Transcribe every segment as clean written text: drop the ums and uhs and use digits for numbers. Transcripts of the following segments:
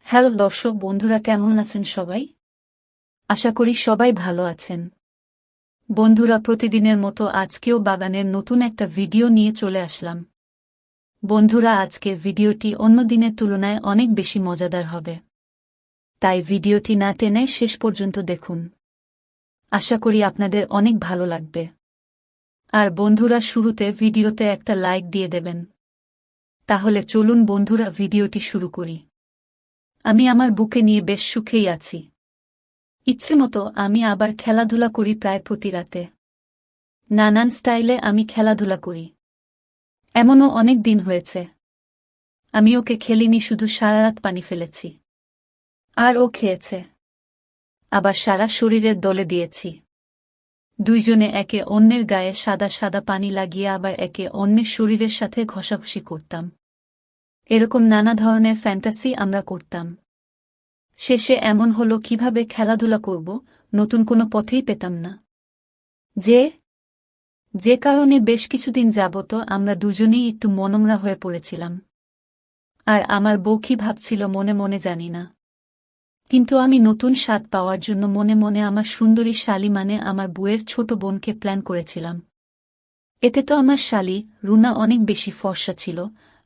Hello দর্শক বন্ধুরা, কেমন আছেন সবাই? আশা করি সবাই ভালো আছেন। বন্ধুরা, প্রতিদিনের মতো আজকেও বাগানের নতুন একটা ভিডিও নিয়ে চলে আসলাম। বন্ধুরা, আজকের ভিডিওটি অন্য দিনের তুলনায় অনেক বেশি মজাদার হবে, তাই ভিডিওটি না টেনে শেষ পর্যন্ত দেখুন। আশা করি আপনাদের অনেক ভালো লাগবে। আর বন্ধুরা, শুরুতে ভিডিওতে একটা লাইক দিয়ে দেবেন। তাহলে চলুন বন্ধুরা, ভিডিওটি শুরু করি। আমি আমার বুকে নিয়ে বেশ সুখেই আছি। ইচ্ছে মতো আমি আবার খেলাধুলা করি প্রায় প্রতি রাতে। নানান স্টাইলে আমি খেলাধুলা করি। এমনও অনেক দিন হয়েছে আমি ওকে খেলিনি, শুধু সারারাত পানি ফেলেছি। আর ও খেয়েছে, আবার সারা শরীরের দলে দিয়েছি। দুইজনে একে অন্যের গায়ে সাদা সাদা পানি লাগিয়ে আবার একে অন্যের শরীরের সাথে ঘষাঘষি করতাম। এরকম নানা ধরনের ফ্যান্টাসি আমরা করতাম। শেষে এমন হলো, কিভাবে খেলাধুলা করব নতুন কোনো পথেই পেতাম না। যে কারণে বেশ কিছুদিন যাবত আমরা দুজনেই একটু মনমরা হয়ে পড়েছিলাম। আর আমার বউ কি ভাবছিল মনে মনে জানি না, কিন্তু আমি নতুন স্বাদ পাওয়ার জন্য মনে মনে আমার সুন্দরী শালী মানে আমার বউয়ের ছোট বোনকে প্ল্যান করেছিলাম। এতে তো আমার শালী রুনা অনেক বেশি ফর্সা ছিল,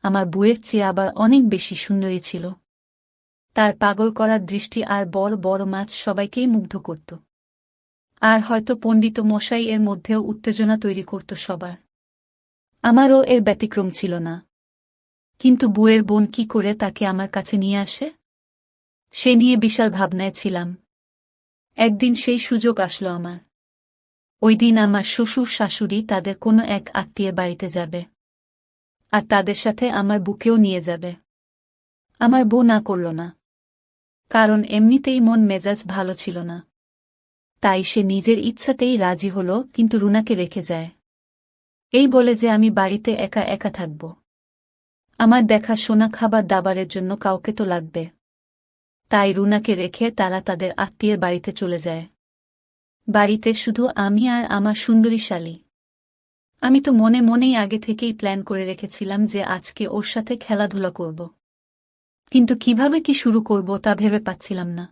আমার বউয়ের চেয়ে আবার অনেক বেশি সুন্দরী ছিল। তার পাগল করার দৃষ্টি আর বড় বড় মাছ সবাইকেই মুগ্ধ করত। আর হয়তো পণ্ডিত মশাই এর মধ্যেও উত্তেজনা তৈরি করত সবার। আমারও এর ব্যতিক্রম ছিল না। কিন্তু বুয়ের বোন কি করে তাকে আমার কাছে নিয়ে আসে, সে নিয়ে বিশাল ভাবনায় ছিলাম। একদিন সেই সুযোগ আসলো আমার। ওই দিন আমার শ্বশুর শাশুড়ি তাদের কোনো এক আত্মীয়ের বাড়িতে যাবে, আর তাদের সাথে আমার বুকেও নিয়ে যাবে। আমার বউ না করল না, কারণ এমনিতেই মন মেজাজ ভালো ছিল না। তাই সে নিজের ইচ্ছাতেই রাজি হল, কিন্তু রুনাকে রেখে যায়। এই বলে যে আমি বাড়িতে একা একা থাকব। আমার দেখাশোনা খাবার দাবারের জন্য কাউকে তো লাগবে। তাই রুনাকে রেখে তারা তাদের আত্মীয়ের বাড়িতে চলে যায়। বাড়িতে শুধু আমি আর আমার সুন্দরী শালী। আমি তো মনে মনেই আগে থেকেই প্ল্যান করে রেখেছিলাম যে আজকে ওর সাথে খেলাধুলা করব। কিন্তু কিভাবে কি শুরু করব তা ভেবে পাচ্ছিলাম না।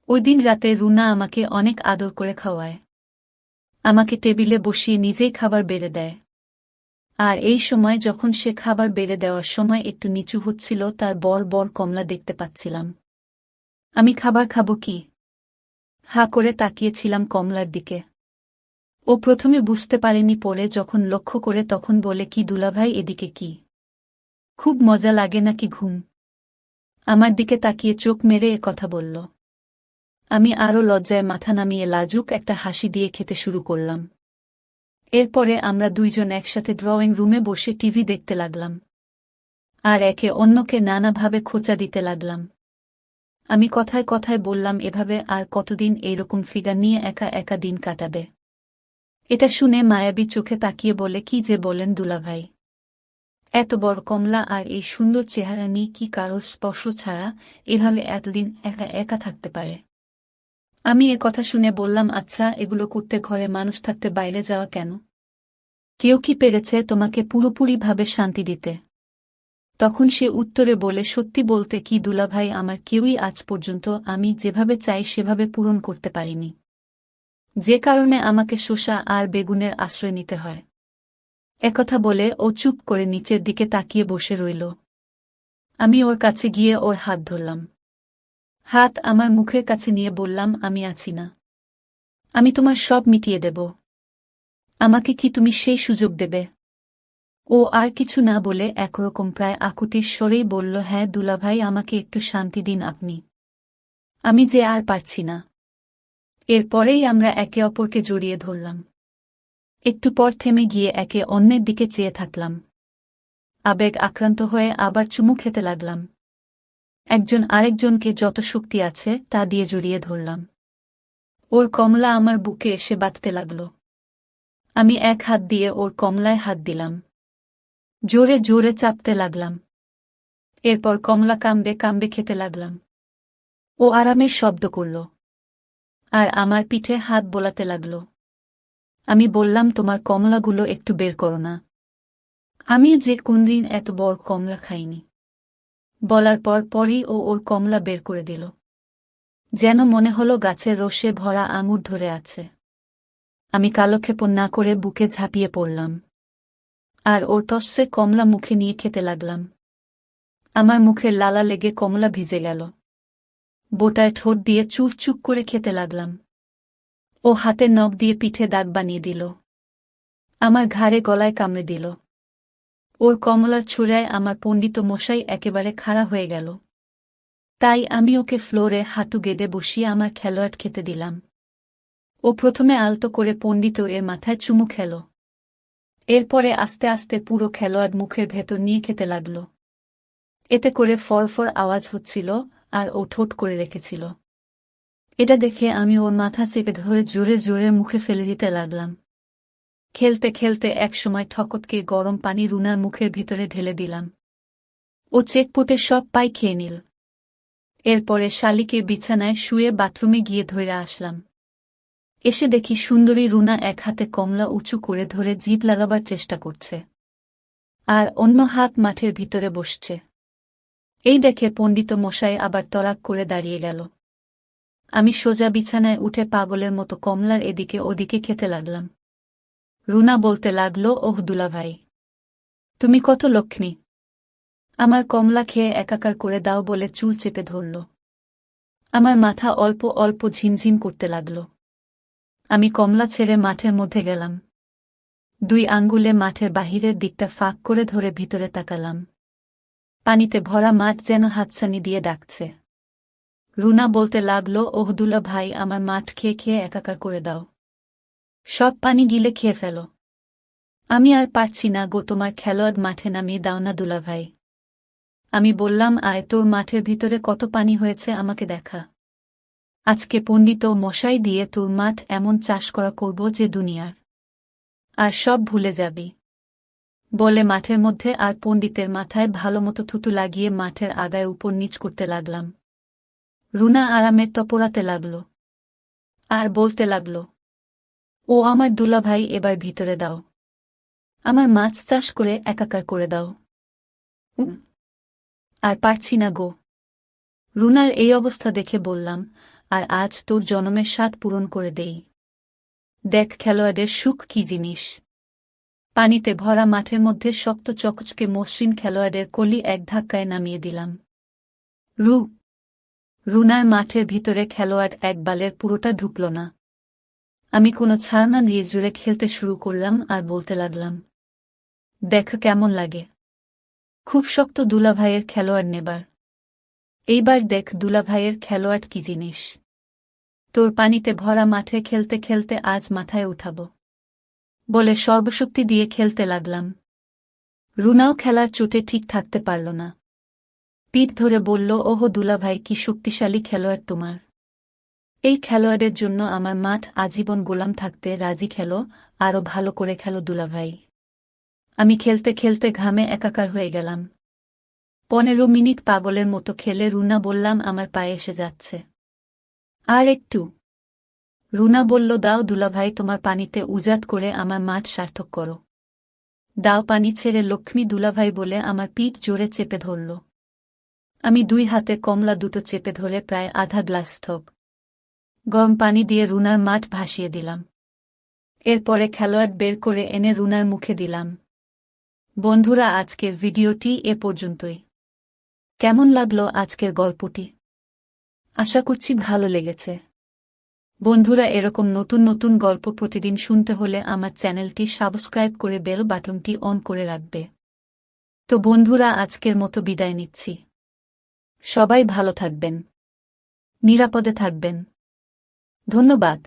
ওই দিন রাতে রুনা আমাকে অনেক আদর করে খাওয়ায়। আমাকে টেবিলে বসিয়ে নিজেই খাবার বেড়ে দেয়। আর এই সময় যখন সে খাবার বেড়ে দেওয়ার সময় একটু নিচু হচ্ছিল, তার বড় বড় কমলা দেখতে পাচ্ছিলাম। আমি খাবার খাবো কি হা করে তাকিয়েছিলাম কমলার দিকে। ও প্রথমে বুঝতে পারেনি, পরে যখন লক্ষ্য করে তখন বলে, কি দুলাভাই, এদিকে কি খুব মজা লাগে নাকি ঘুম? আমার দিকে তাকিয়ে চোখ মেরে এ কথা বলল। আমি আরও লজ্জায় মাথা নামিয়ে লাজুক একটা হাসি দিয়ে খেতে শুরু করলাম। এরপরে আমরা দুইজন একসাথে ড্রয়িং রুমে বসে টিভি দেখতে লাগলাম, আর একে অন্যকে নানাভাবে খোঁচা দিতে লাগলাম। আমি কথায় কথায় বললাম, এভাবে আর কতদিন এইরকম ফিগার নিয়ে একা একা দিন কাটাবে? এটা শুনে মায়াবী চোখে তাকিয়ে বলে, কি যে বলেন দুলাভাই, এত বড় কমলা আর এই সুন্দর চেহারা নিয়ে কি কারোর স্পর্শ ছাড়া এভাবে এতদিন একা একা থাকতে পারে? আমি এ কথা শুনে বললাম, আচ্ছা, এগুলো করতে ঘরে মানুষ থাকতে বাইরে যাওয়া কেন? কেউ কি পেরেছে তোমাকে পুরোপুরিভাবে শান্তি দিতে? তখন সে উত্তরে বলে, সত্যি বলতে কি দুলাভাই, আমার কেউই আজ পর্যন্ত আমি যেভাবে চাই সেভাবে পূরণ করতে পারিনি। যে কারণে আমাকে শসা আর বেগুনের আশ্রয় নিতে হয়। একথা বলে ও চুপ করে নিচের দিকে তাকিয়ে বসে রইল। আমি ওর কাছে গিয়ে ওর হাত ধরলাম। হাত আমার মুখের কাছে নিয়ে বললাম, আমি আছি না? আমি তোমার সব মিটিয়ে দেব। আমাকে কি তুমি সেই সুযোগ দেবে? ও আর কিছু না বলে একরকম প্রায় আকুতির স্বরেই বলল, হ্যাঁ দুলাভাই, আমাকে একটু শান্তি দিন আপনি। আমি যে আর পারছি না। এরপরেই আমরা একে অপরকে জড়িয়ে ধরলাম। একটু পর থেমে গিয়ে একে অন্যের দিকে চেয়ে থাকলাম। আবেগ আক্রান্ত হয়ে আবার চুমু খেতে লাগলাম। একজন আরেকজনকে যত শক্তি আছে তা দিয়ে জড়িয়ে ধরলাম। ওর কমলা আমার বুকে এসে বাঁধতে লাগল। আমি এক হাত দিয়ে ওর কমলায় হাত দিলাম। জোরে জোরে চাপতে লাগলাম। এরপর কমলা কামড়ে কামড়ে খেতে লাগলাম। ও আরামের শব্দ করল, আর আমার পিঠে হাত বোলাতে লাগল। আমি বললাম, তোমার কমলাগুলো একটু বের করো না। আমি যে কোনদিন এত বড় কমলা খাইনি। বলার পরই ও ওর কমলা বের করে দিল। যেন মনে হলো গাছের রসে ভরা আঙুর ধরে আছে। আমি কালক্ষেপণ না করে বুকে ঝাঁপিয়ে পড়লাম। আর ওর টসে কমলা মুখে নিয়ে খেতে লাগলাম। আমার মুখের লালা লেগে কমলা ভিজে গেল। বোটায় ঠোঁট দিয়ে চুপ করে খেতে লাগলাম। ও হাতের নখ দিয়ে পিঠে দাগ বানিয়ে দিল। আমার ঘাড়ে গলায় কামড়ে দিল। ওর কমলার ছুরায় আমার পণ্ডিত মশাই একেবারে খাড়া হয়ে গেল। তাই আমি ওকে ফ্লোরে হাঁটু গেড়ে বসিয়ে আমার খেলোয়াড় খেতে দিলাম। ও প্রথমে আলতো করে পণ্ডিত এর মাথায় চুমু খেল। এরপরে আস্তে আস্তে পুরো খেলোয়াড় মুখের ভেতর নিয়ে খেতে লাগল। এতে করে ফরফর আওয়াজ হচ্ছিল আর ও ঠোঁট করে রেখেছিল। এটা দেখে আমি ওর মাথা চেপে ধরে জোরে জোরে মুখে ফেলে দিতে লাগলাম। খেলতে খেলতে একসময় ঠকতকে গরম পানি রুনার মুখের ভিতরে ঢেলে দিলাম। ও চেকপুটে সব পাই খেয়ে নিল। এরপরে শালিকে বিছানায় শুয়ে বাথরুমে গিয়ে ধরে আসলাম। এসে দেখি সুন্দরী রুনা এক হাতে কমলা উঁচু করে ধরে জিভ লাগাবার চেষ্টা করছে, আর অন্য হাত মাঠের ভিতরে বসছে। এই দেখে পণ্ডিত মশাই আবার তড়াক করে দাঁড়িয়ে গেল। আমি সোজা বিছানায় উঠে পাগলের মতো কমলার এদিকে ওদিকে খেতে লাগলাম। রুনা বলতে লাগল, ওহ দুলাভাই, তুমি কত লক্ষ্মী, আমার কমলা খেয়ে একাকার করে দাও বলে চুল চেপে ধরল। আমার মাথা অল্প অল্প ঝিমঝিম করতে লাগল। আমি কমলা ছেড়ে মাঠের মধ্যে গেলাম। 2 আঙ্গুলে মাঠের বাহিরের দিকটা ফাঁক করে ধরে ভিতরে তাকালাম। পানিতে ভরা মাঠ যেন হাতছানি দিয়ে ডাকছে। রুনা বলতে লাগল, ওহ দুলা ভাই, আমার মাঠ খেয়ে খেয়ে একাকার করে দাও, সব পানি গিলে খেয়ে ফেলো। আমি আর পারছি না গো, তোমার খেলোয়াড় মাঠে নামিয়ে দাও না দুলা ভাই। আমি বললাম, আয়, তোর মাঠের ভিতরে কত পানি হয়েছে আমাকে দেখা। আজকে পণ্ডিত মশাই দিয়ে তোর মাঠ এমন চাষ করা করব যে দুনিয়ার আর সব ভুলে যাবি, বলে মাঠের মধ্যে আর পণ্ডিতের মাথায় ভালোমতো থুতু লাগিয়ে মাঠের আগায় উপর নিচ করতে লাগলাম। রুনা আরামে তপরাতে লাগল আর বলতে লাগল, ও আমার দুলাভাই, এবার ভিতরে দাও, আমার মাছ চাষ করে একাকার করে দাও। আর পারছি না গো। রুনার এই অবস্থা দেখে বললাম, আর আজ তোর জনমের স্বাদ পূরণ করে দেই। দেখ খেলোয়াড়ের সুখ কি জিনিস। পানিতে ভরা মাঠের মধ্যে শক্ত চকচকে মসৃণ খেলোয়াড়ের কলি এক ধাক্কায় নামিয়ে দিলাম। রুনার মাঠের ভিতরে খেলোয়াড় এক বালের পুরোটা ঢুকল না। আমি কোনো ছাড় না দিয়ে জুড়ে খেলতে শুরু করলাম আর বলতে লাগলাম, দেখ কেমন লাগে, খুব শক্ত দুলাভাইয়ের খেলোয়াড় নেবার। এইবার দেখ দুলাভাইয়ের খেলোয়াড় কি জিনিস, তোর পানিতে ভরা মাঠে খেলতে খেলতে আজ মাথায় উঠাব, বলে সর্বশক্তি দিয়ে খেলতে লাগলাম। রুনাও খেলার চোটে ঠিক থাকতে পারল না। পিঠ ধরে বলল, ওহো দুলাভাই, কি শক্তিশালী খেলোয়াড় তোমার। এই খেলোয়াড়ের জন্য আমার মাঠ আজীবন গোলাম থাকতে রাজি, খেলো, আরও ভালো করে খেলো দুলাভাই। আমি খেলতে খেলতে ঘামে একাকার হয়ে গেলাম। 15 মিনিট পাগলের মতো খেলে রুনা বললাম, আমার পায়ে এসে যাচ্ছে, আর একটু। রুনা বলল, দাও দুলাভাই, তোমার পানিতে উজাট করে আমার মাঠ সার্থক করো, দাও পানি ছেড়ে লক্ষ্মী দুলাভাই, বলে আমার পিঠ জোরে চেপে ধরল। আমি 2 হাতে কমলা দুটো চেপে ধরে প্রায় আধা গ্লাস থক গরম পানি দিয়ে রুনার মাঠ ভাসিয়ে দিলাম। এরপরে খেলোয়াড় বের করে এনে রুনার মুখে দিলাম। বন্ধুরা, আজকের ভিডিওটি এ পর্যন্তই। কেমন লাগলো আজকের গল্পটি? আশা করছি ভালো লেগেছে। বন্ধুরা, এরকম নতুন নতুন গল্প প্রতিদিন শুনতে হলে আমার চ্যানেলটি সাবস্ক্রাইব করে বেল বাটনটি অন করে রাখবে। তো বন্ধুরা, আজকের মতো বিদায় নিচ্ছি। সবাই ভালো থাকবেন, নিরাপদে থাকবেন। ধন্যবাদ।